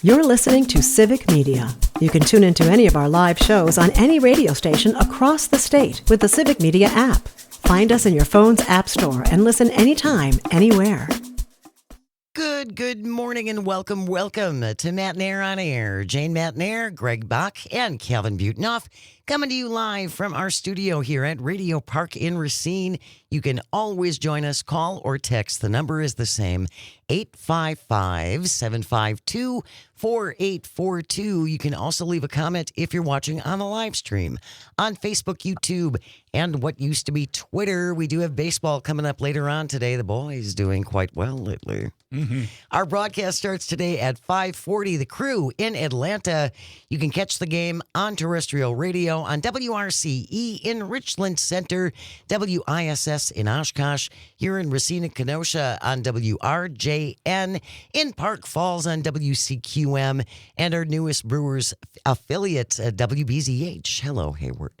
You're listening to Civic Media. You can tune into any of our live shows on any radio station across the state with the Civic Media app. Find us in your phone's app store and listen anytime, anywhere. Good morning and welcome to Matt Nair on Air. Jane Matt Nair, Greg Bach, and Calvin Butenoff coming to you live from our studio here at Radio Park in Racine. You can always join us, call or text. The number is the same, 855-752-4842. You can also leave a comment if you're watching on the live stream on Facebook, YouTube, and what used to be Twitter. We do have baseball coming up later on today. The boys doing quite well lately. Our broadcast starts today at 5:40. The Crew in Atlanta. You can catch the game on terrestrial radio on WRCE in Richland Center, WISS in Oshkosh, here in Racine and Kenosha on WRJN, in Park Falls on WCQM, and our newest Brewers affiliate, WBZH. Hello, Hayward.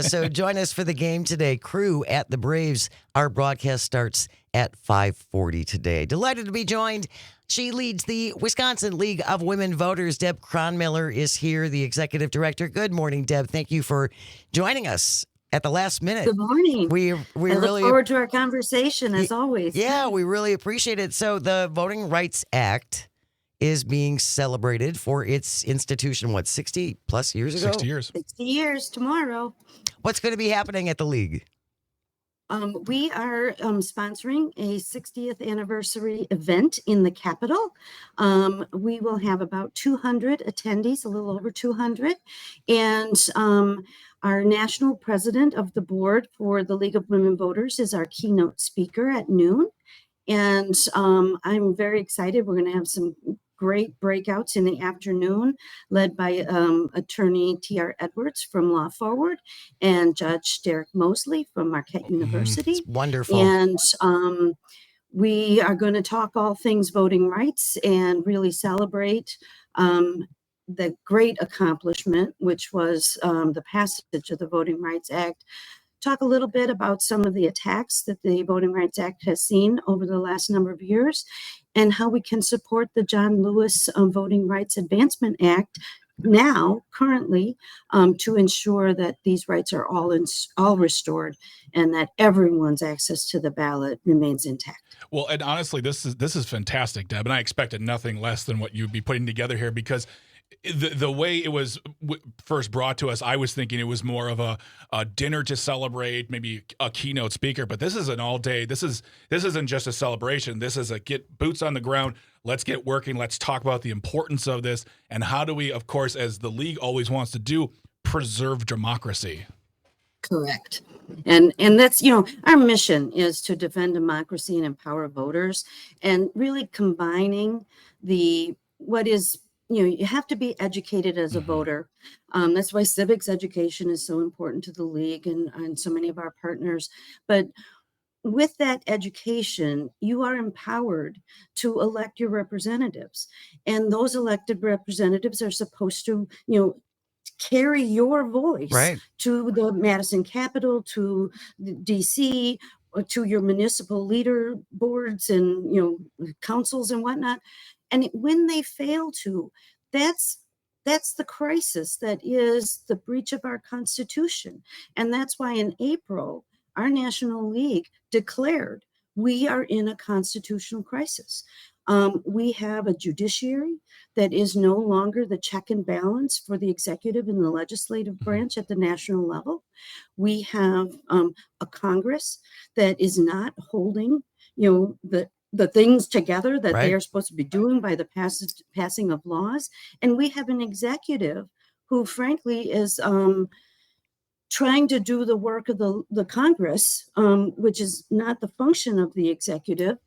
So join us for the game today. Crew at the Braves. Our broadcast starts at 5:40 today. Delighted to be joined. She leads the Wisconsin League of Women Voters. Deb Cronmiller is here, the executive director. Good morning, Deb. Thank you for joining us at the last minute. Good morning. We I really look forward to our conversation as always. Yeah, we really appreciate it. So the Voting Rights Act is being celebrated for its institution, 60 plus years ago? 60 years. 60 years tomorrow. What's going to be happening at the league? We are sponsoring a 60th anniversary event in the Capitol. We will have about 200 attendees, a little over 200. And our national president of the board for the League of Women Voters is our keynote speaker at noon. And I'm very excited. We're going to have some great breakouts in the afternoon, led by attorney T.R. Edwards from Law Forward and Judge Derek Mosley from Marquette University. It's wonderful. And we are going to talk all things voting rights and really celebrate the great accomplishment, which was the passage of the Voting Rights Act. Talk a little bit about some of the attacks that the Voting Rights Act has seen over the last number of years and how we can support the John Lewis Voting Rights Advancement Act now, currently, to ensure that these rights are all restored and that everyone's access to the ballot remains intact. Well, and honestly, this is fantastic, Deb, and I expected nothing less than what you'd be putting together here, because the way it was first brought to us, I was thinking it was more of a dinner to celebrate, maybe a keynote speaker. But this is an all day. This isn't just a celebration. This is a get boots on the ground. Let's get working. Let's talk about the importance of this and how do we, of course, as the league always wants to do, preserve democracy. Correct. And that's, our mission is to defend democracy and empower voters, and really combining what is, you have to be educated as a voter. That's why civics education is so important to the league and so many of our partners. But with that education, you are empowered to elect your representatives. And those elected representatives are supposed to, carry your voice to the Madison Capitol, to the DC, to your municipal leader boards and, councils and whatnot. And when they fail to, that's the crisis that is the breach of our Constitution. And that's why in April, our National League declared we are in a constitutional crisis. We have a judiciary that is no longer the check and balance for the executive and the legislative branch at the national level. We have a Congress that is not holding, the things together that they are supposed to be doing by the passing of laws. And we have an executive who, frankly, is trying to do the work of the Congress, which is not the function of the executive,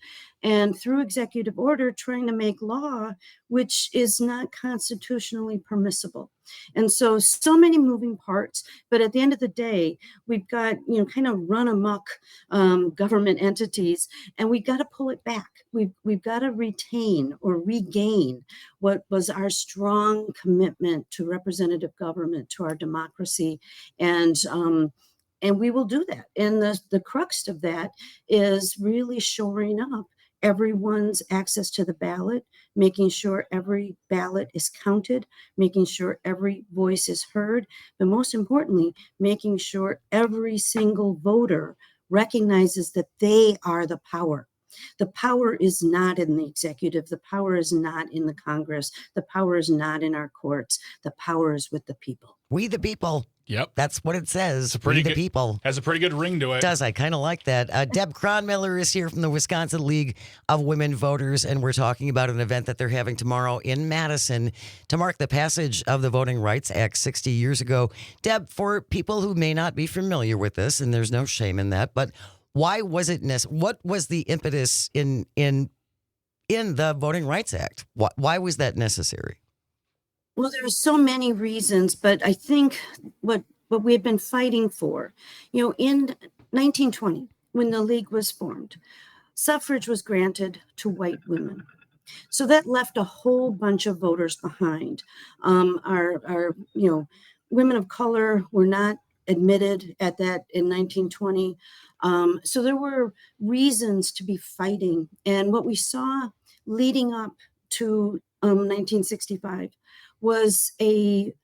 and through executive order, trying to make law, which is not constitutionally permissible. And so many moving parts, but at the end of the day, we've got, kind of run amok government entities, and we've got to pull it back. We've got to retain or regain what was our strong commitment to representative government, to our democracy, and we will do that. And the crux of that is really shoring up everyone's access to the ballot, making sure every ballot is counted, making sure every voice is heard, but most importantly, making sure every single voter recognizes that they are the power. The power is not in the executive. The power is not in the Congress. The power is not in our courts. The power is with the people. We the people. Yep. That's what it says. It's pretty We the good- people. Has a pretty good ring to it. Does. I kind of like that. Deb Cronmiller is here from the Wisconsin League of Women Voters, and we're talking about an event that they're having tomorrow in Madison to mark the passage of the Voting Rights Act 60 years ago. Deb, for people who may not be familiar with this, and there's no shame in that, but why was it what was the impetus in the Voting Rights Act? Why was that necessary? Well, there are so many reasons, but I think what we had been fighting for, in 1920, when the League was formed, suffrage was granted to white women. So that left a whole bunch of voters behind. Our women of color were not admitted at that in 1920. So there were reasons to be fighting. And what we saw leading up to 1965 was a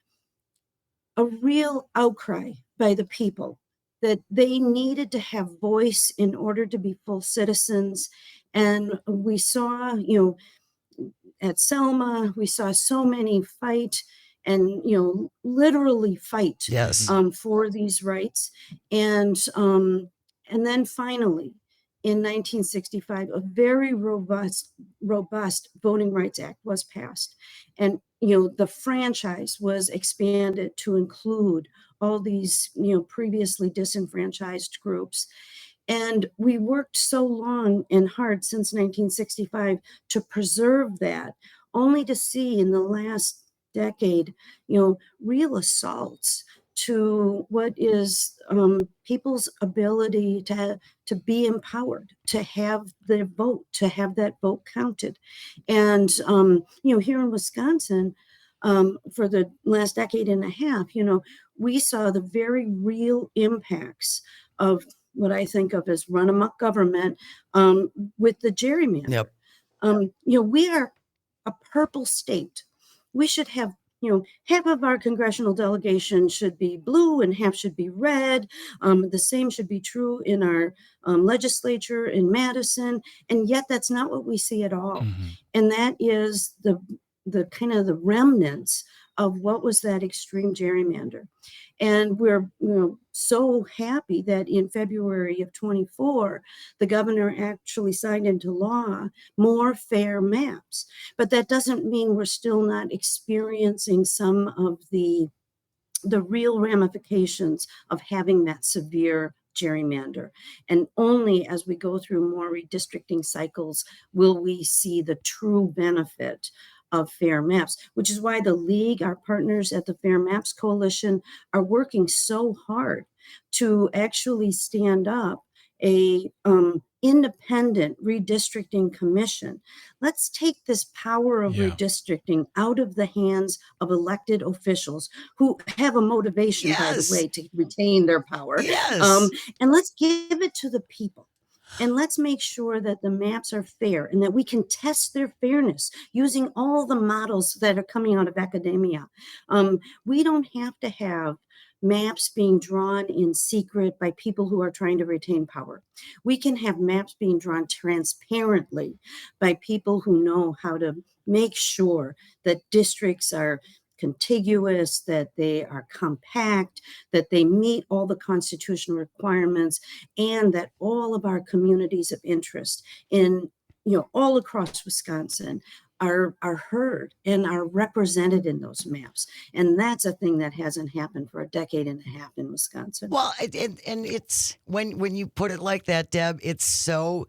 real outcry by the people that they needed to have voice in order to be full citizens. And we saw, at Selma, we saw so many fight and, literally fight Yes. for these rights. And then finally, in 1965, a very robust Voting Rights Act was passed. And, the franchise was expanded to include all these, previously disenfranchised groups. And we worked so long and hard since 1965 to preserve that, only to see in the last decade, real assaults to what is people's ability to be empowered, to have their vote, to have that vote counted. And, here in Wisconsin, for the last decade and a half, we saw the very real impacts of what I think of as run amok government with the gerrymander. Yep. We are a purple state. We should have, half of our congressional delegation should be blue and half should be red. The same should be true in our legislature in Madison. And yet that's not what we see at all. Mm-hmm. And that is the kind of the remnants of what was that extreme gerrymander. And we're so happy that in February of 24, the governor actually signed into law more fair maps. But that doesn't mean we're still not experiencing some of the real ramifications of having that severe gerrymander. And only as we go through more redistricting cycles will we see the true benefit of fair maps, which is why the League, our partners at the Fair Maps Coalition, are working so hard to actually stand up a independent redistricting commission. Let's take this power of redistricting out of the hands of elected officials who have a motivation, by the way, to retain their power. Yes. And let's give it to the people. And let's make sure that the maps are fair and that we can test their fairness using all the models that are coming out of academia. We don't have to have maps being drawn in secret by people who are trying to retain power. We can have maps being drawn transparently by people who know how to make sure that districts are contiguous, that they are compact, that they meet all the constitutional requirements, and that all of our communities of interest in, all across Wisconsin are heard and are represented in those maps. And that's a thing that hasn't happened for a decade and a half in Wisconsin. Well, and it's when you put it like that, Deb, it's so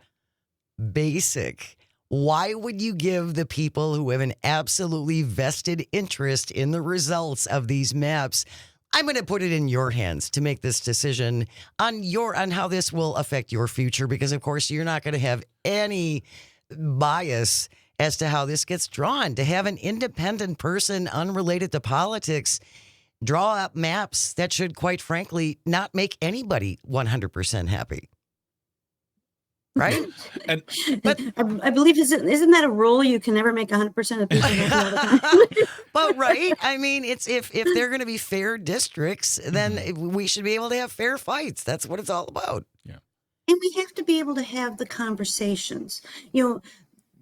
basic. Why would you give the people who have an absolutely vested interest in the results of these maps? I'm going to put it in your hands to make this decision on how this will affect your future, because of course you're not going to have any bias as to how this gets drawn. To have an independent person unrelated to politics draw up maps that should, quite frankly, not make anybody 100% happy. right? And But I believe isn't that a rule? You can never make 100% of people happy all the time. but right, I mean, it's if they're going to be fair districts, then we should be able to have fair fights. That's what it's all about. And we have to be able to have the conversations. You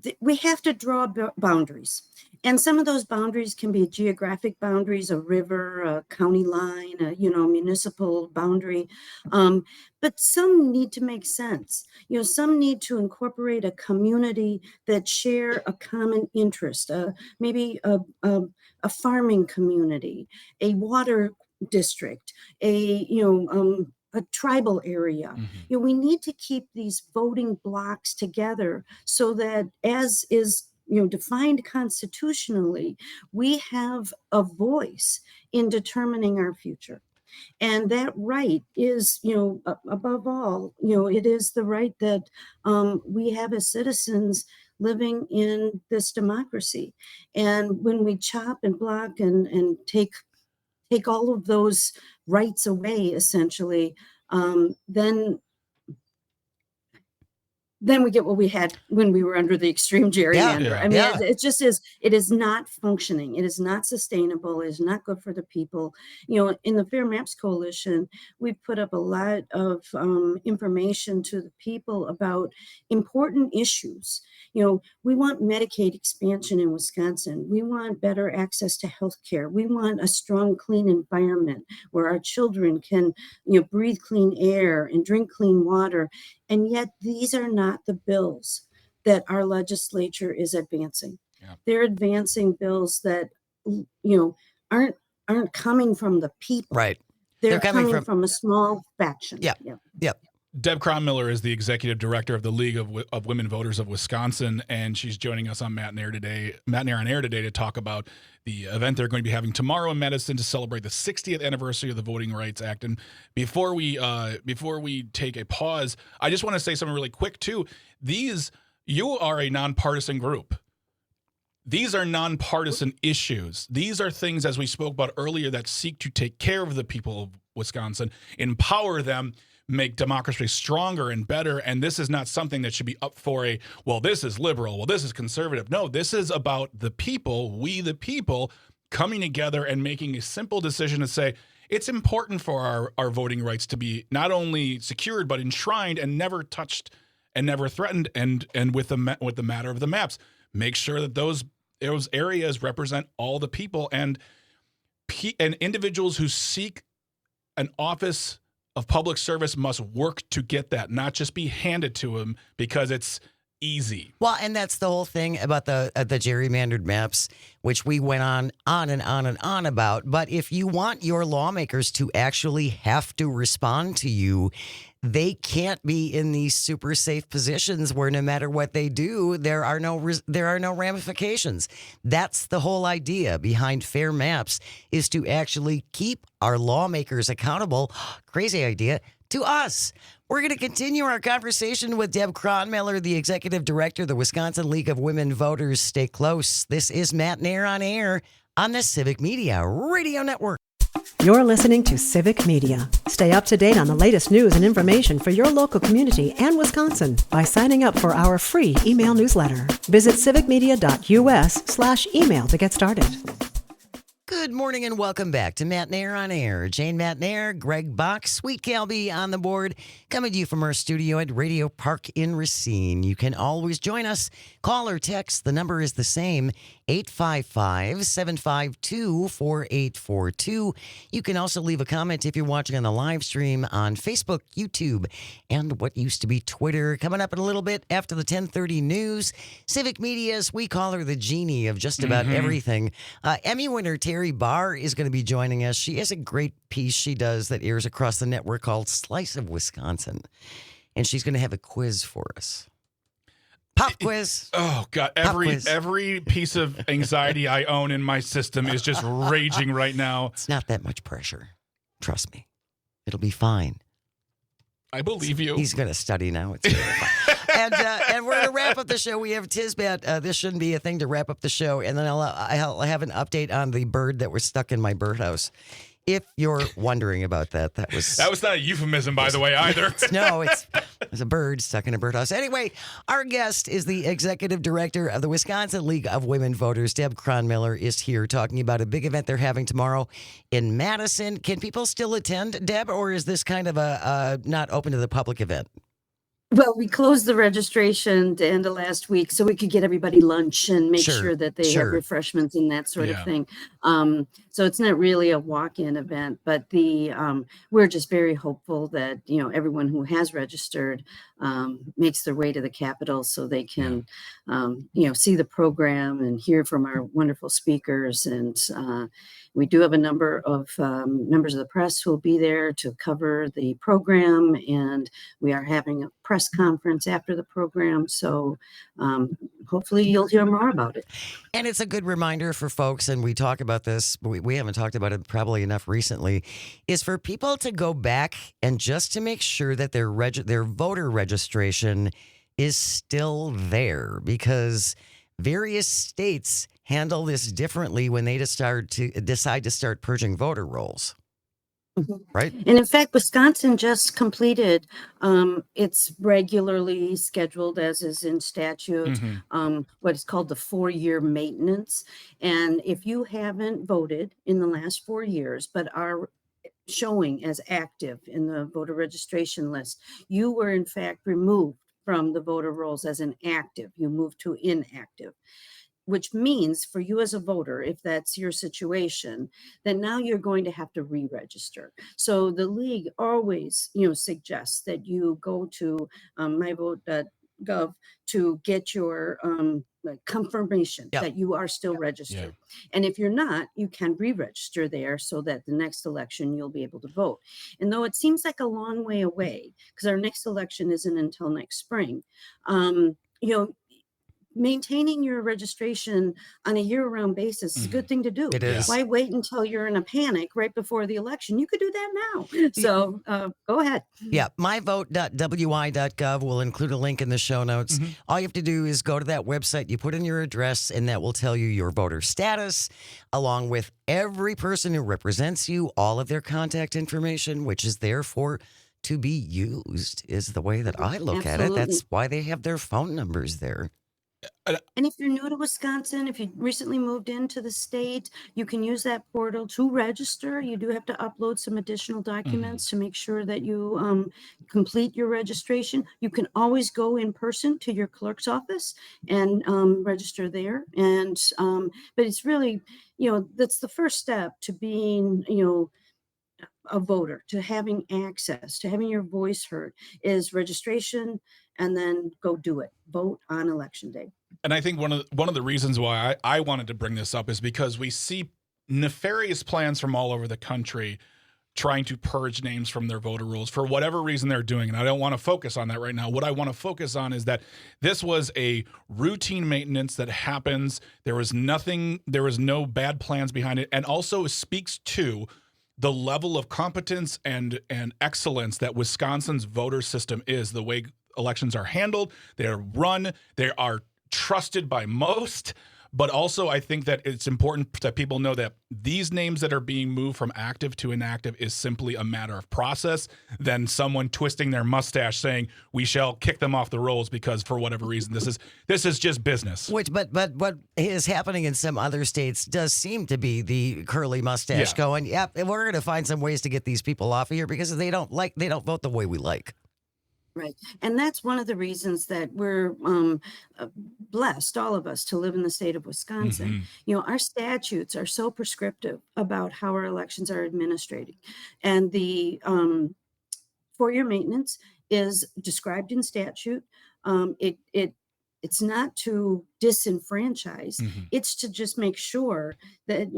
know, we have to draw boundaries. And some of those boundaries can be geographic boundaries, a river, a county line, a municipal boundary. But some need to make sense. Some need to incorporate a community that share a common interest, maybe a farming community, a water district, a tribal area. We need to keep these voting blocks together so that, as is defined constitutionally, we have a voice in determining our future. And that right is, above all, it is the right that we have as citizens living in this democracy. And when we chop and block and take all of those rights away, essentially, then we get what we had when we were under the extreme gerrymander. Yeah. I mean, it just is. It is not functioning. It is not sustainable. It is not good for the people. In the Fair Maps Coalition, we've put up a lot of information to the people about important issues. We want Medicaid expansion in Wisconsin. We want better access to health care. We want a strong, clean environment where our children can, breathe clean air and drink clean water. And yet these are not the bills that our legislature is advancing. Yeah. They're advancing bills that, aren't coming from the people. Right. They're coming from a small faction. Yeah. Deb Cronmiller is the executive director of the League of Women Voters of Wisconsin, and she's joining us on Matt and Air today to talk about the event they're going to be having tomorrow in Madison to celebrate the 60th anniversary of the Voting Rights Act. And before we take a pause, I just want to say something really quick too. You are a nonpartisan group. These are nonpartisan issues. These are things, as we spoke about earlier, that seek to take care of the people of Wisconsin, empower them, make democracy stronger and better. And this is not something that should be up for this is liberal, this is conservative. No, this is about the people, we the people, coming together and making a simple decision to say, it's important for our voting rights to be not only secured, but enshrined and never touched and never threatened. And with the matter of the maps, make sure that those areas represent all the people and individuals who seek an office of public service must work to get that, not just be handed to them because it's easy. Well, and that's the whole thing about the gerrymandered maps, which we went on and on and on about. But if you want your lawmakers to actually have to respond to you, they can't be in these super safe positions where no matter what they do, there are no ramifications. That's the whole idea behind Fair Maps, is to actually keep our lawmakers accountable. Crazy idea. To us. We're going to continue our conversation with Deb Cronmiller, the executive director of the Wisconsin League of Women Voters. Stay close. This is Matt and Air on the Civic Media Radio Network. You're listening to Civic Media. Stay up to date on the latest news and information for your local community and Wisconsin by signing up for our free email newsletter. Visit civicmedia.us/email to get started. Good morning and welcome back to Matt and Air on Air. Jane Matt and Air, Greg Bach, Sweet Calby on the board, coming to you from our studio at Radio Park in Racine. You can always join us. Call or text. The number is the same, 855-752-4842. You can also leave a comment if you're watching on the live stream on Facebook, YouTube, and what used to be Twitter. Coming up in a little bit after the 10:30 news, Civic Media's, we call her the genie of just about everything. Emmy winner Terry Barr is going to be joining us. She has a great piece she does that airs across the network called Slice of Wisconsin. And she's going to have a quiz for us. Pop quiz. Oh, God. Every piece of anxiety I own in my system is just raging right now. It's not that much pressure. Trust me. It'll be fine. I believe you. He's going to study now. It's really fun. And we're going to wrap up the show. We have Tisbat. This shouldn't be a thing to wrap up the show. And then I'll have an update on the bird that was stuck in my birdhouse. If you're wondering about that, that was not a euphemism, by the way, either. no, it's a bird stuck in a birdhouse. Anyway, our guest is the executive director of the Wisconsin League of Women Voters. Deb Cronmiller is here talking about a big event they're having tomorrow in Madison. Can people still attend, Deb, or is this kind of a not open to the public event? Well, we closed the registration the end of last week so we could get everybody lunch and make sure that they have refreshments and that sort of thing. So it's not really a walk-in event, but we're just very hopeful that, everyone who has registered makes their way to the Capitol so they can, see the program and hear from our wonderful speakers. And we do have a number of members of the press who will be there to cover the program, and we are having a press conference after the program. So hopefully you'll hear more about it. And it's a good reminder for folks, and we talk about this, we haven't talked about it probably enough recently, is for people to go back and just to make sure that their voter registration is still there, because various states handle this differently when they decide to start purging voter rolls. Right. And in fact, Wisconsin just completed its regularly scheduled, as is in statute, what is called the 4-year maintenance. And if you haven't voted in the last 4 years, but are showing as active in the voter registration list, you were in fact removed from the voter rolls as an active. You moved to inactive, which means for you as a voter, if that's your situation, then now you're going to have to re-register. So the league always, suggests that you go to myvote.gov to get your confirmation that you are still registered. And if you're not, you can re-register there so that the next election you'll be able to vote. And though it seems like a long way away, because our next election isn't until next spring, maintaining your registration on a year-round basis is a good thing to do. It is. Why wait until you're in a panic right before the election? You could do that now. So go ahead. Yeah, myvote.wi.gov will include a link in the show notes. All you have to do is go to that website, you put in your address, and that will tell you your voter status, along with every person who represents you, all of their contact information, which is there to be used, is the way that I look at it. That's why they have their phone numbers there. And if you're new to Wisconsin, if you recently moved into the state, you can use that portal to register. You do have to upload some additional documents to make sure that you complete your registration. You can always go in person to your clerk's office and register there. And but it's really, that's the first step to being, a voter, to having access, to having your voice heard, is registration, and then go do it. Vote on election day. And I think one of the reasons why I wanted to bring this up is because we see nefarious plans from all over the country trying to purge names from their voter rolls for whatever reason they're doing. And I don't want to focus on that right now. What I want to focus on is that this was a routine maintenance that happens. There was no bad plans behind it, and also speaks to the level of competence and excellence that Wisconsin's voter system is, the way elections are handled, they're run, they are trusted by most. But also, I think that it's important that people know that these names that are being moved from active to inactive is simply a matter of process than someone twisting their mustache saying we shall kick them off the rolls because for whatever reason this is just business. But what is happening in some other states does seem to be the curly mustache going, we're going to find some ways to get these people off of here because they don't vote the way we like. Right. And that's one of the reasons that we're blessed, all of us, to live in the state of Wisconsin. Our statutes are so prescriptive about how our elections are administered. And the 4-year maintenance is described in statute. It's not to disenfranchise. It's to just make sure that,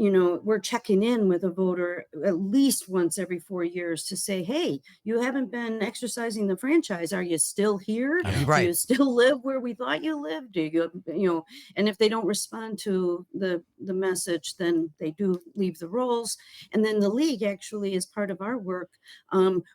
we're checking in with a voter at least once every 4 years to say, hey, you haven't been exercising the franchise. Are you still here? Right. Do you still live where we thought you lived? Do you, and if they don't respond to the message, then they do leave the rolls. And then the league actually, as part of our work,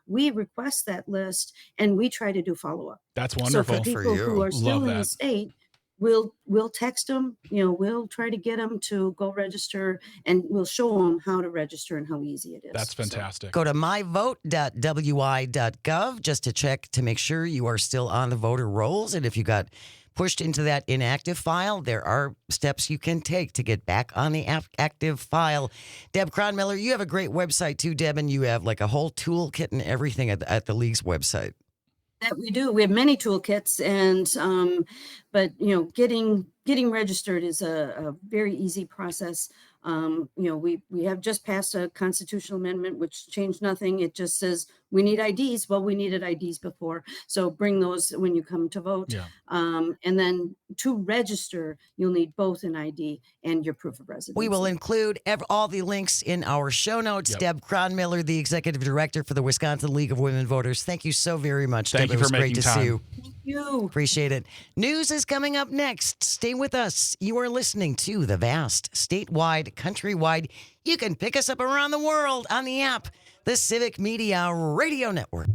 we request that list and we try to do follow-up. That's wonderful. So for people who are still in the state, we'll text them, we'll try to get them to go register, and we'll show them how to register and how easy it is. That's fantastic. Go to myvote.wi.gov just to check to make sure you are still on the voter rolls. And if you got pushed into that inactive file, there are steps you can take to get back on the active file. Deb Cronmiller, you have a great website too, Deb, and you have like a whole toolkit and everything at the league's website. That we do. We have many toolkits, and but getting registered is a very easy process. We have just passed a constitutional amendment which changed nothing. It just says we need IDs. Well, we needed IDs before, so bring those when you come to vote. Yeah. And then to register, you'll need both an ID and your proof of residency. We will include all the links in our show notes. Yep. Deb Cronmiller, the executive director for the Wisconsin League of Women Voters. Thank you so very much. Thank Deb. you It for was great making to see time. you. Thank you. Appreciate it. News is coming up next. Stay with us. You are listening to the vast, statewide, countrywide. You can pick us up around the world on the app, the Civic Media Radio Network.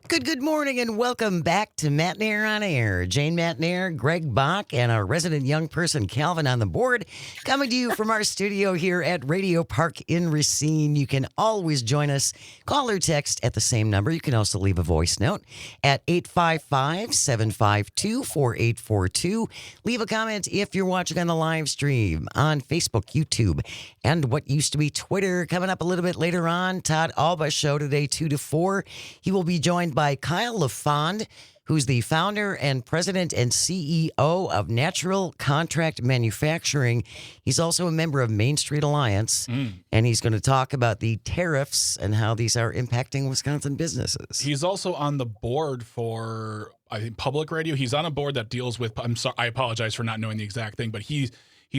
Good morning and welcome back to Matt Nair on Air. Jane Matt Nair, Greg Bach, and our resident young person, Calvin, on the board. Coming to you from our studio here at Radio Park in Racine. You can always join us. Call or text at the same number. You can also leave a voice note at 855-752-4842. Leave a comment if you're watching on the live stream on Facebook, YouTube, and what used to be Twitter. Coming up a little bit later on, Todd Alba Show today, 2 to 4. He will be joined by Kyle LaFond, who's the founder and president and CEO of Natural Contract Manufacturing. He's also a member of Main Street Alliance, and he's going to talk about the tariffs and how these are impacting Wisconsin businesses. He's also on the board for, I think, public radio. He's on a board that deals with, I'm sorry, I apologize for not knowing the exact thing, but he's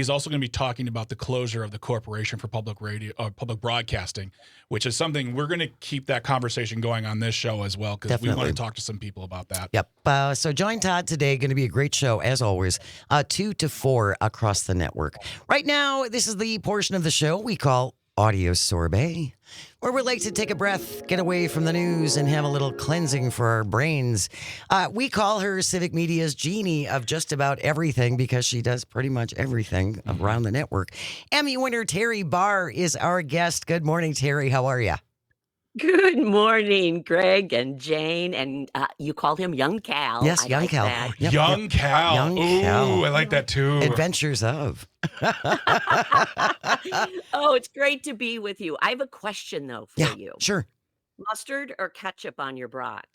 also going to be talking about the closure of the Corporation for Public Radio, Public Broadcasting, which is something we're going to keep that conversation going on this show as well, because we want to talk to some people about that. Yep. So join Todd today. Going to be a great show, as always, 2 to 4 across the network. Right now, this is the portion of the show we call Audio Sorbet, where we like to take a breath, get away from the news, and have a little cleansing for our brains. We call her Civic Media's genie of just about everything because she does pretty much everything around the network. Emmy winner Terry Barr is our guest. Good morning, Terry. How are you? Good morning, Greg and Jane, and you called him Young Cal. Yes, I Young like Cal. that. Yep, Young yep. Cal. Young Ooh, Cal. I like that too. Adventures of. Oh, it's great to be with you. I have a question, though, for you. Sure. Mustard or ketchup on your brat?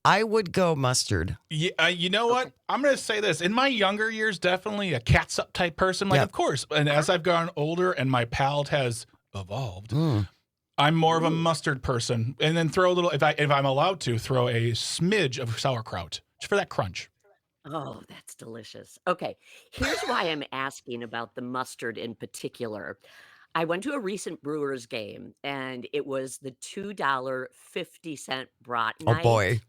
I would go mustard. Yeah, you know what? I'm going to say this. In my younger years, definitely a catsup type person. Like, Yep. of course. And as I've gotten older and my palate has evolved, I'm more of a mustard person. And then throw a little, if I'm allowed to, throw a smidge of sauerkraut just for that crunch. Oh, that's delicious. Okay, here's why I'm asking about the mustard in particular. I went to a recent Brewers game, and it was the $2.50 brat Oh, night. boy.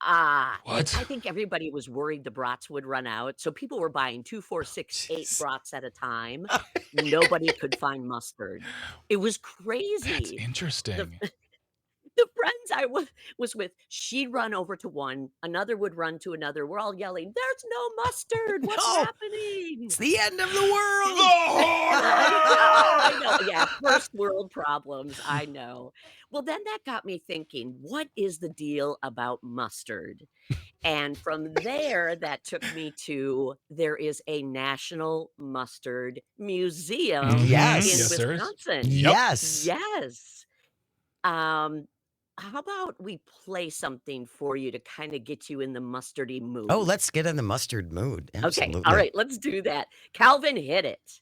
What? I think everybody was worried the brats would run out. So people were buying 2, 4, 6, 8 Jeez. brats at a time. Nobody could find mustard. It was That's crazy. interesting. The friends I was with, she'd run over to one, another would run to another. We're all yelling, "There's no mustard. What's No. happening?" It's the end of the world. I know. Yeah, first world problems. I know. Well, then that got me thinking, what is the deal about mustard? And from there, that took me to there is a National Mustard Museum Yes. in Yes, there is. Wisconsin. Yes. Yes. How about we play something for you to kind of get you in the mustardy mood? Oh, let's get in the mustard mood. Absolutely. Okay. All right. Let's do that. Calvin, hit it.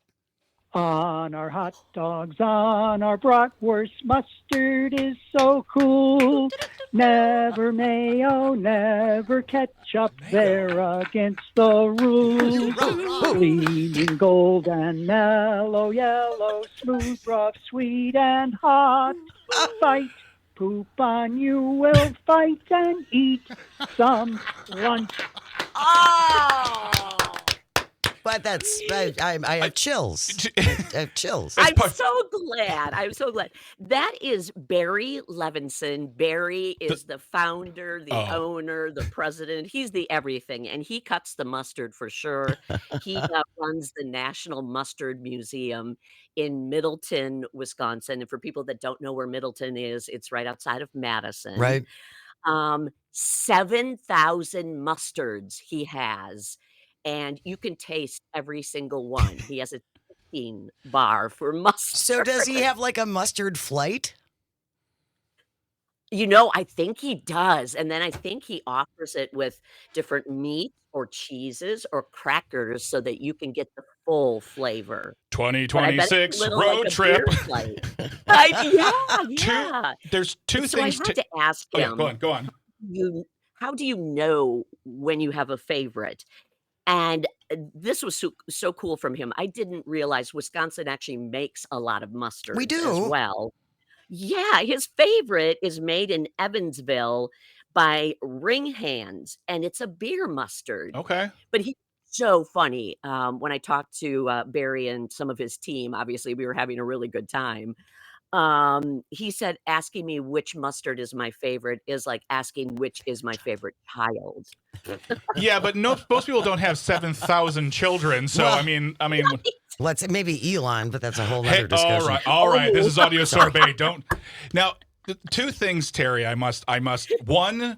On our hot dogs, on our bratwurst, mustard is so cool. Never mayo, never ketchup, they're against the rules. Gleaming gold and mellow yellow, smooth, rough, sweet, and hot. Fight, poop on you, will fight and eat some lunch. Oh! But I have chills. I have chills. That's I'm part- so glad. I'm so glad. That is Barry Levinson. Barry is the founder, the Oh. owner, the president. He's the everything, and he cuts the mustard for sure. He runs the National Mustard Museum in Middleton, Wisconsin. And for people that don't know where Middleton is, it's right outside of Madison. Right. 7,000 mustards he has, and you can taste every single one. He has a tasting bar for mustard. So does he have like a mustard flight? I think he does, and then I think he offers it with different meat or cheeses or crackers so that you can get the full flavor. But I bet it's a 2026 little road like a trip. beer flight. Yeah. There's two So I things had to ask Oh, yeah, him, go on. how do you know when you have a favorite? And this was so cool from him. I didn't realize Wisconsin actually makes a lot of mustard We as do. well. Yeah, his favorite is made in Evansville by Ring Hands, and it's a beer mustard. Okay. But he's so funny. When I talked to Barry and some of his team, obviously we were having a really good time. He said asking me which mustard is my favorite is like asking which is my favorite child. Yeah, but most people don't have 7,000 children. So, Well- I mean, Let's maybe Elon, but that's a whole hey, other discussion. all right. This Oh. is audio sorbet. Don't. Now, two things, Terry. I must. One.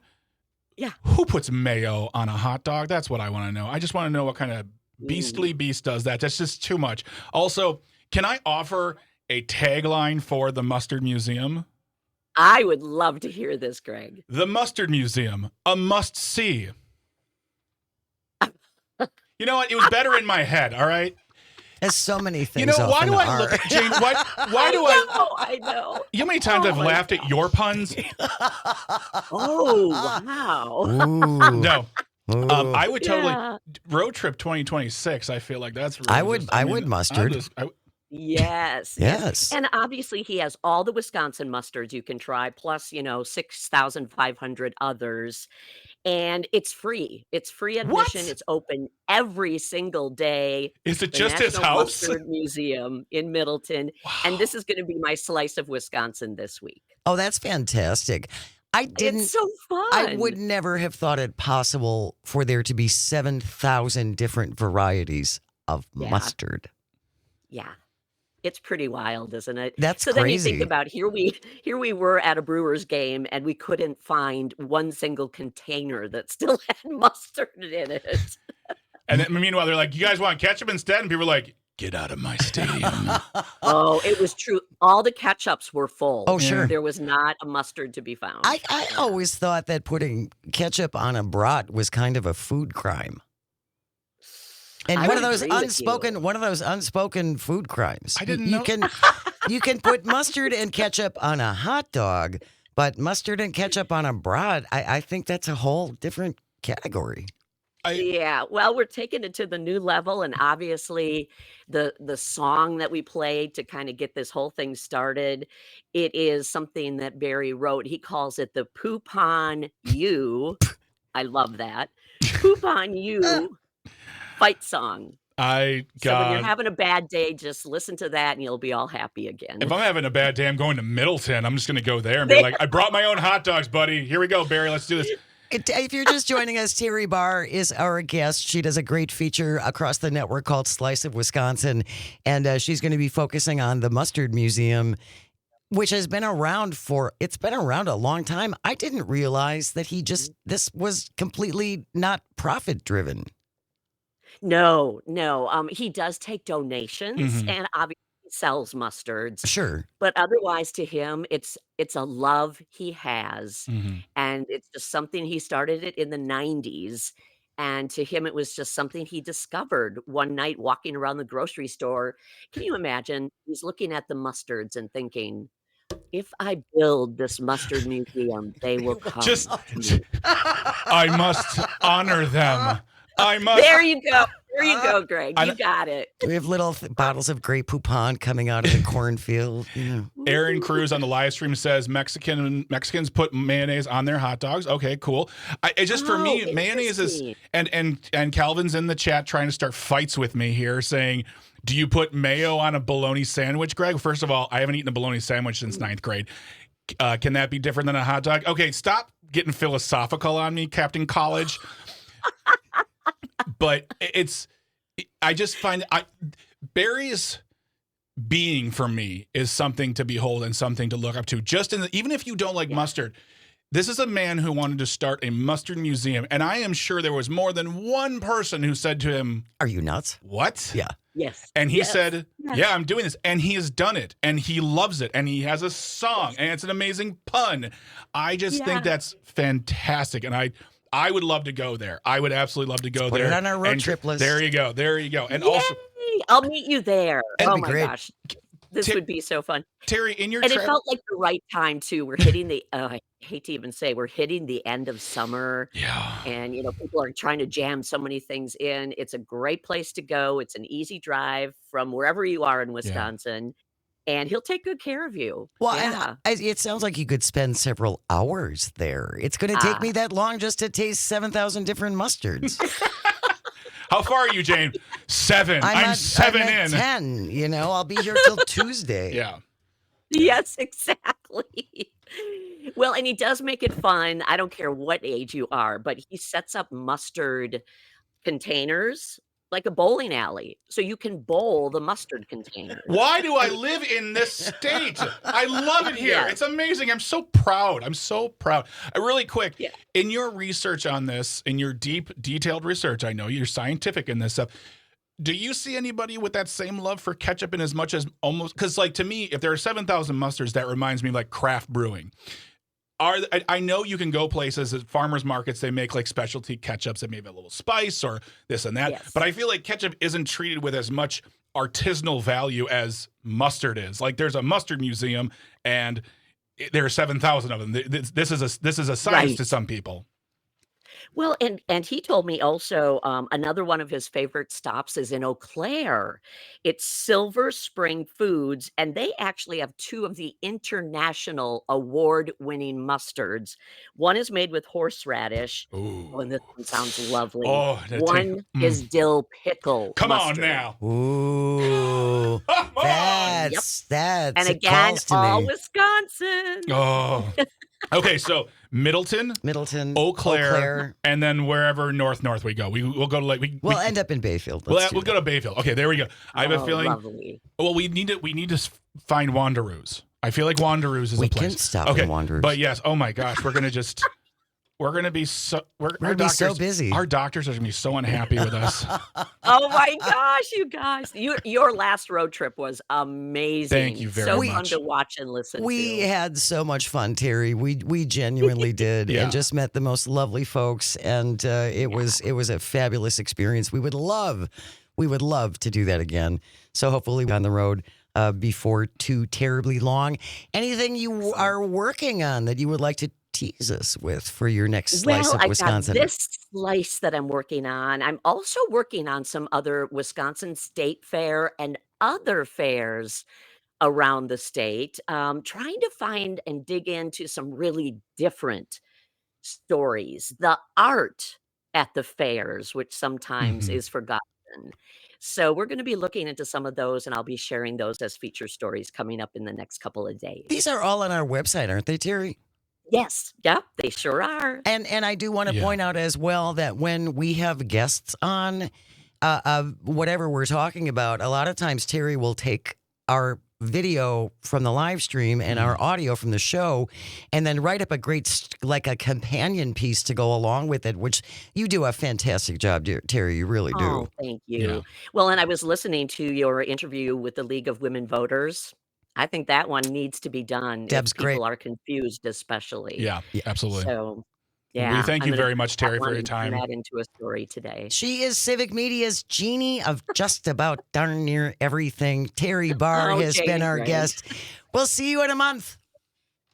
Yeah. Who puts mayo on a hot dog? That's what I want to know. I just want to know what kind of beastly beast does that. That's just too much. Also, can I offer a tagline for the Mustard Museum? I would love to hear this, Greg. The Mustard Museum, a must see. You know what? It was better in my head. All right. As so many things. You know, why often do I are. look at Jane? Why do I? I know. You know how many times Oh I've my laughed at your puns? Oh, wow. Ooh. No. Ooh. I would totally Yeah. road trip 2026. I feel like that's. Really I would mustard. Yes. Yes. And obviously, he has all the Wisconsin mustards you can try, plus, 6,500 others. And it's free. It's free admission. What? It's open every single day. Is it The just his National house? Mustard Museum in Middleton. And this is going to be my slice of Wisconsin this week. Oh, that's fantastic. I didn't. It's so fun. I would never have thought it possible for there to be 7,000 different varieties of Yeah. mustard. Yeah. It's pretty wild, isn't it? That's So then you think crazy. about here we were at a Brewers game and we couldn't find one single container that still had mustard in it. And then meanwhile, they're like, "You guys want ketchup instead?" And people are like, "Get out of my stadium." Oh, it was true. All the ketchups were full. Oh, sure. There was not a mustard to be found. I always thought that putting ketchup on a brat was kind of a food crime. And I one of would those agree with you. unspoken food crimes. I didn't you know- can you can put mustard and ketchup on a hot dog, but mustard and ketchup on a brat, I think that's a whole different category. Yeah, well, we're taking it to the new level, and obviously, the song that we played to kind of get this whole thing started, it is something that Barry wrote. He calls it the "Poop on You." I love that "Poop on You" fight song. So when you're having a bad day, just listen to that, and you'll be all happy again. If I'm having a bad day, I'm going to Middleton. I'm just going to go there and be like, "I brought my own hot dogs, buddy. Here we go, Barry. Let's do this." If you're just joining us, Terry Barr is our guest. She does a great feature across the network called Slice of Wisconsin, and she's going to be focusing on the Mustard Museum, which has been around it's been around a long time. I didn't realize that this was completely not profit driven. No, he does take donations, Mhm. and obviously sells mustards. Sure. But otherwise, to him, it's a love he has, Mhm. and it's just something he started it in the 90s, and to him, it was just something he discovered one night walking around the grocery store. Can you imagine? He's looking at the mustards and thinking, "If I build this mustard museum, they will come Just, to me." I must honor them. I must. There you go. There you go, Greg. I- You got it. We have little bottles of Grey Poupon coming out of the cornfield. Aaron Cruz on the live stream says Mexicans put mayonnaise on their hot dogs. Okay, cool. It's just for me, Oh, mayonnaise is interesting. and Calvin's in the chat trying to start fights with me here, saying, "Do you put mayo on a bologna sandwich, Greg?" First of all, I haven't eaten a bologna sandwich since ninth grade. Can that be different than a hot dog? Okay, stop getting philosophical on me, Captain College. But I just find Barry's being for me is something to behold and something to look up to. Even if you don't like mustard, this is a man who wanted to start a mustard museum, and I am sure there was more than one person who said to him, Are you nuts? "What?" Yeah. Yes. And he Yes. said, Yes. "Yeah, I'm doing this." And he has done it. And he loves it. And he has a song. And it's an amazing pun. I just think that's fantastic. And I would love to go there. I would absolutely love to go Put there. it on our road And trip list. There you go. There you go. And also, Yay! I'll meet you there. That'd Oh be my great. gosh. This Ti- would be so fun. Terry, in your And it trip. felt like the right time too. We're hitting the I hate to even say we're hitting the end of summer. Yeah. And people are trying to jam so many things in. It's a great place to go. It's an easy drive from wherever you are in Wisconsin. And he'll take good care of you. Well, yeah. and it sounds like you could spend several hours there. It's going to take me that long just to taste 7,000 different mustards. How far are you, Jane? 7. I'm 7 at in. 10. I'll be here till Tuesday. Yeah. Yes, exactly. Well, and he does make it fun. I don't care what age you are, but he sets up mustard containers like a bowling alley. So you can bowl the mustard containers. Why do I live in this state? I love it here. Yeah. It's amazing. I'm so proud. I'm so proud. Really quick, Yeah. in your research on this, in your deep, detailed research, I know you're scientific in this stuff. Do you see anybody with that same love for ketchup in as much as almost? Because, to me, if there are 7,000 mustards, that reminds me of like craft brewing. I know you can go places at farmers markets, they make like specialty ketchups that maybe have a little spice or this and that. Yes. But I feel like ketchup isn't treated with as much artisanal value as mustard is. Like there's a mustard museum and there are 7,000 of them. This is a science Right. to some people. Well, and he told me also another one of his favorite stops is in Eau Claire. It's Silver Spring Foods, and they actually have two of the international award-winning mustards. One is made with horseradish. Ooh. Oh, and this one sounds lovely. Oh, that One is dill pickle. Come mustard. on now. Ooh. Come on. That's And it again, calls to all me. Wisconsin. Oh. Okay, so Middleton, Middleton, Eau Claire, and then wherever north we go. We'll go to like We'll end up in Bayfield. we'll Let's do go to Bayfield. Okay, there we go. I have a Oh, feeling. lovely. Well, we need to find Wanderoos. I feel like Wanderoos is We a place. can stop okay, in Wanderoos. but yes. Oh my gosh, we're gonna just. We're gonna be so. We're gonna be so busy. Our doctors are gonna be so unhappy with us. Oh my gosh, you guys. Your last road trip was amazing. Thank you very so much. fun to watch and listen We to. had so much fun, Terry. We genuinely did, Yeah. and just met the most lovely folks, and it was a fabulous experience. We would love to do that again. So hopefully on the road before too terribly long. Anything you are working on that you would like to tease us with for your next slice Well, of I Wisconsin? got this slice that I'm working on. I'm also working on some other Wisconsin State Fair and other fairs around the state, trying to find and dig into some really different stories. The art at the fairs, which sometimes Mhm. is forgotten. So we're going to be looking into some of those, and I'll be sharing those as feature stories coming up in the next couple of days. These are all on our website, aren't they, Terry? Yes, yep, they sure are. And I do want to Yeah. point out as well that when we have guests on, whatever we're talking about, a lot of times Terry will take our video from the live stream and our audio from the show and then write up a great, like a companion piece to go along with it, which you do a fantastic job, Terry. You really do. Oh, thank you. Yeah. Well, and I was listening to your interview with the League of Women Voters. I think that one needs to be done Deb's if people great. are confused, especially. Yeah, absolutely. So, yeah. We thank I'm you gonna very much, put that Terry, for one your and turn time. that into a story today. She is Civic Media's genie of just about darn near everything. Terry Barr Oh, has been Jane our Grey. guest. We'll see you in a month.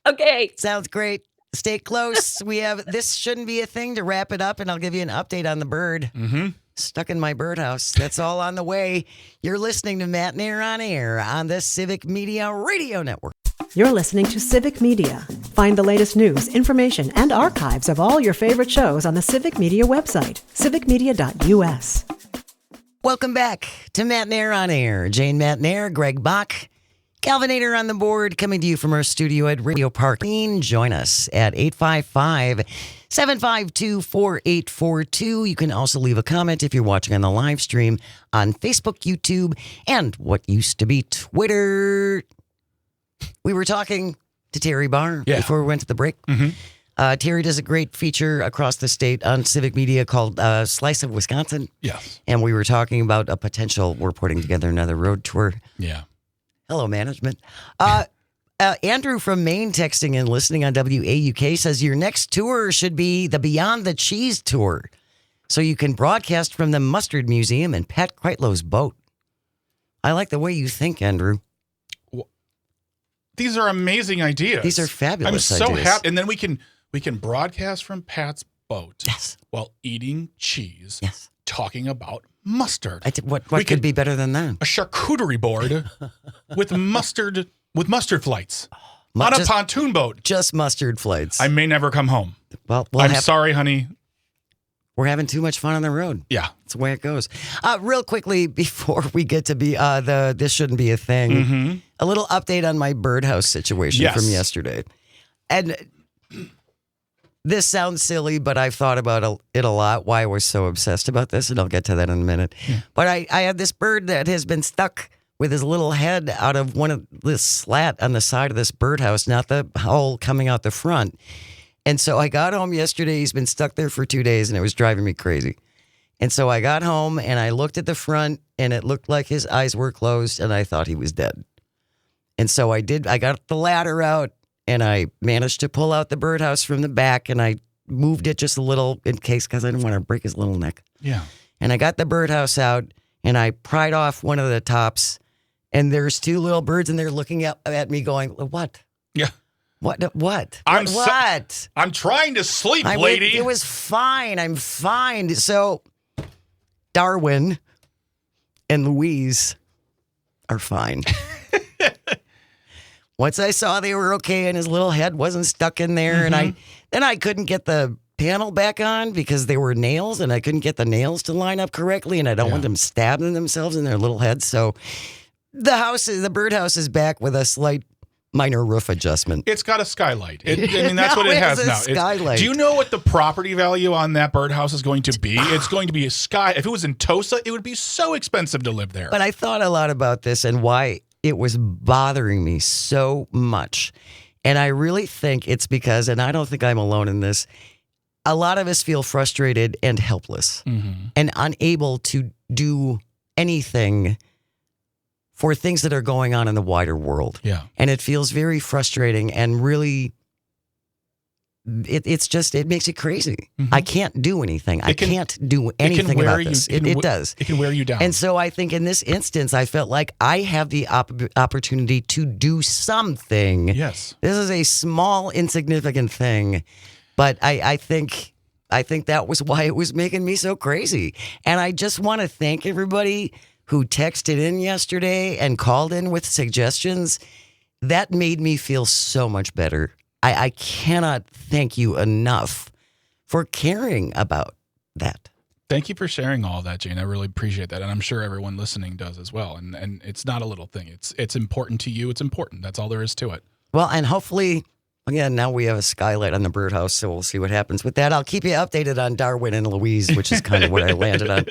Okay. Sounds great. Stay close. We have this shouldn't be a thing to wrap it up, and I'll give you an update on the bird. Mm-hmm. stuck in my birdhouse. That's all on the way. You're listening to Matt Nair on Air on the Civic Media Radio Network. You're listening to Civic Media. Find the latest news, information, and archives of all your favorite shows on the Civic Media website, civicmedia.us. Welcome back to Matt Nair on Air. Jane Matt Nair, Greg Bach, Calvinator on the board, coming to you from our studio at Radio Park. Join us at 855-752-4842. You can also leave a comment if you're watching on the live stream on Facebook, YouTube, and what used to be Twitter. We were talking to Terry Barr before we went to the break. Terry does a great feature across the state on Civic Media called Slice of Wisconsin. Yes. And we were talking about a potential, we're putting together another road tour. Yeah. Hello, management. Andrew from Maine texting and listening on WAUK says your next tour should be the Beyond the Cheese tour. So you can broadcast from the Mustard Museum and Pat Kreitlow's boat. I like the way you think, Andrew. These are amazing ideas. These are fabulous I'm so ideas. happy. And then we can broadcast from Pat's boat. Yes. While eating cheese. Yes. Talking about mustard. What could be better than that? A charcuterie board with mustard flights on a pontoon boat. Just mustard flights. I may never come home. Well, I'm sorry, honey. We're having too much fun on the road. Yeah. That's the way it goes. Real quickly, before we get to be this shouldn't be a thing, a little update on my birdhouse situation from yesterday. And this sounds silly, but I've thought about it a lot, why I was so obsessed about this, and I'll get to that in a minute. Yeah. But I have this bird that has been stuck with his little head out of one of this slat on the side of this birdhouse, not the hole coming out the front. And so I got home yesterday. He's been stuck there for 2 days, and it was driving me crazy. And so I got home, and I looked at the front, and it looked like his eyes were closed, and I thought he was dead. And so I got the ladder out, and I managed to pull out the birdhouse from the back, and I moved it just a little in case, because I didn't want to break his little neck. Yeah. And I got the birdhouse out, and I pried off one of the tops, and there's two little birds, and they're looking up at me going, what? Yeah. What? I'm trying to sleep, lady. It was fine. I'm fine. So Darwin and Louise are fine. Once I saw they were okay and his little head wasn't stuck in there, and I couldn't get the panel back on because there were nails, and I couldn't get the nails to line up correctly, and I don't want them stabbing themselves in their little heads. So the birdhouse is back with a slight minor roof adjustment. It's got a skylight. That's what it has now. Skylight. Do you know what the property value on that birdhouse is going to be? It's going to be if it was in Tosa, it would be so expensive to live there. But I thought a lot about this and why it was bothering me so much. And I really think it's because, and I don't think I'm alone in this, a lot of us feel frustrated and helpless and unable to do anything for things that are going on in the wider world. Yeah. And it feels very frustrating and really, it makes it crazy. I can't do anything. I can't do anything about this. It does. It can wear you down. And so I think in this instance, I felt like I have the opportunity to do something. Yes. This is a small, insignificant thing, but I think that was why it was making me so crazy. And I just want to thank everybody who texted in yesterday and called in with suggestions. That made me feel so much better. I cannot thank you enough for caring about that. Thank you for sharing all of that, Jane. I really appreciate that. And I'm sure everyone listening does as well. And it's not a little thing. It's important to you. It's important. That's all there is to it. Well, and hopefully, again, now we have a skylight on the birdhouse, so we'll see what happens with that. I'll keep you updated on Darwin and Louise, which is kind of what I landed on.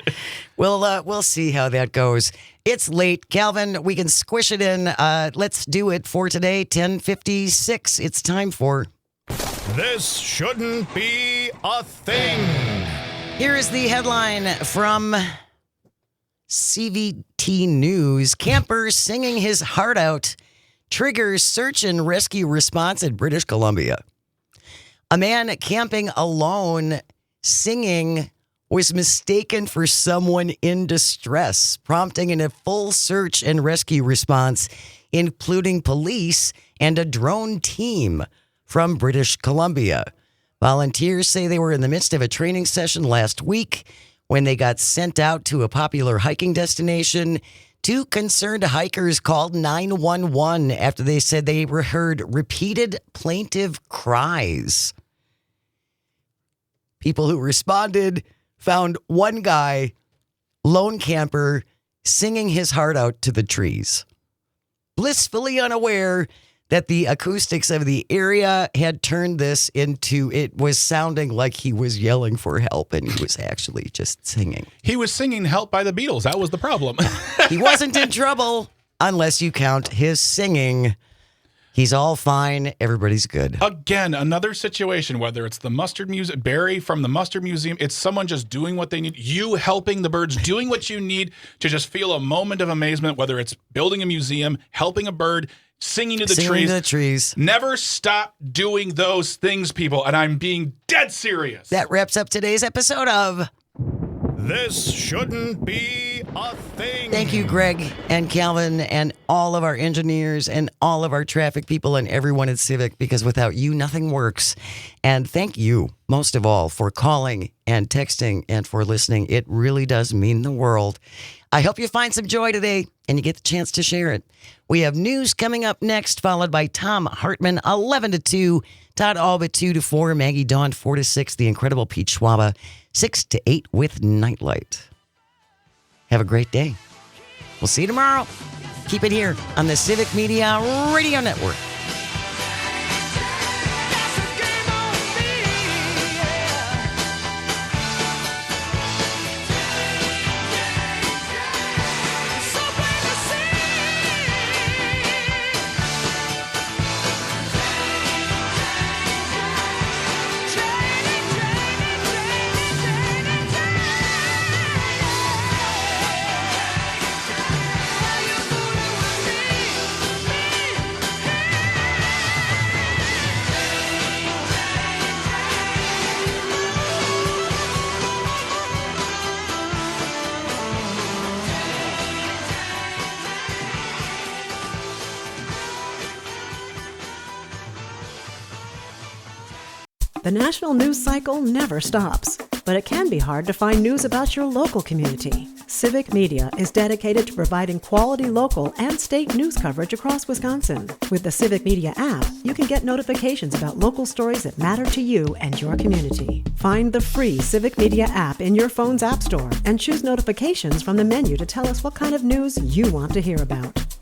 We'll see how that goes. It's late. Calvin, we can squish it in. Let's do it for today, 10:56. It's time for... This shouldn't be a thing. Here is the headline from CVT News. Camper singing his heart out triggers search and rescue response in British Columbia. A man camping alone singing was mistaken for someone in distress, prompting a full search and rescue response, including police and a drone team from British Columbia. Volunteers say they were in the midst of a training session last week when they got sent out to a popular hiking destination. 2 concerned hikers called 911 after they said they heard repeated plaintive cries. People who responded found one guy, lone camper, singing his heart out to the trees, blissfully unaware that the acoustics of the area had turned this into, it was sounding like he was yelling for help, and he was actually just singing. He was singing Help by the Beatles. That was the problem. He wasn't in trouble unless you count his singing. He's all fine. Everybody's good. Again, another situation, whether it's the Mustard Museum, Barry from the Mustard Museum, it's someone just doing what they need. You helping the birds, doing what you need to just feel a moment of amazement, whether it's building a museum, helping a bird, singing to the trees. To the trees. Never stop doing those things, people. And I'm being dead serious. That wraps up today's episode of This Shouldn't Be a Thing. Thank you, Greg and Calvin and all of our engineers and all of our traffic people and everyone at Civic, because without you, nothing works. And thank you, most of all, for calling and texting and for listening. It really does mean the world. I hope you find some joy today and you get the chance to share it. We have news coming up next, followed by Tom Hartman, 11 to 2, Todd Albert, 2 to 4, Maggie Dawn, 4 to 6, the incredible Pete Schwaba, 6 to 8 with Nightlight. Have a great day. We'll see you tomorrow. Keep it here on the Civic Media Radio Network. The national news cycle never stops, but it can be hard to find news about your local community. Civic Media is dedicated to providing quality local and state news coverage across Wisconsin. With the Civic Media app, you can get notifications about local stories that matter to you and your community. Find the free Civic Media app in your phone's app store and choose notifications from the menu to tell us what kind of news you want to hear about.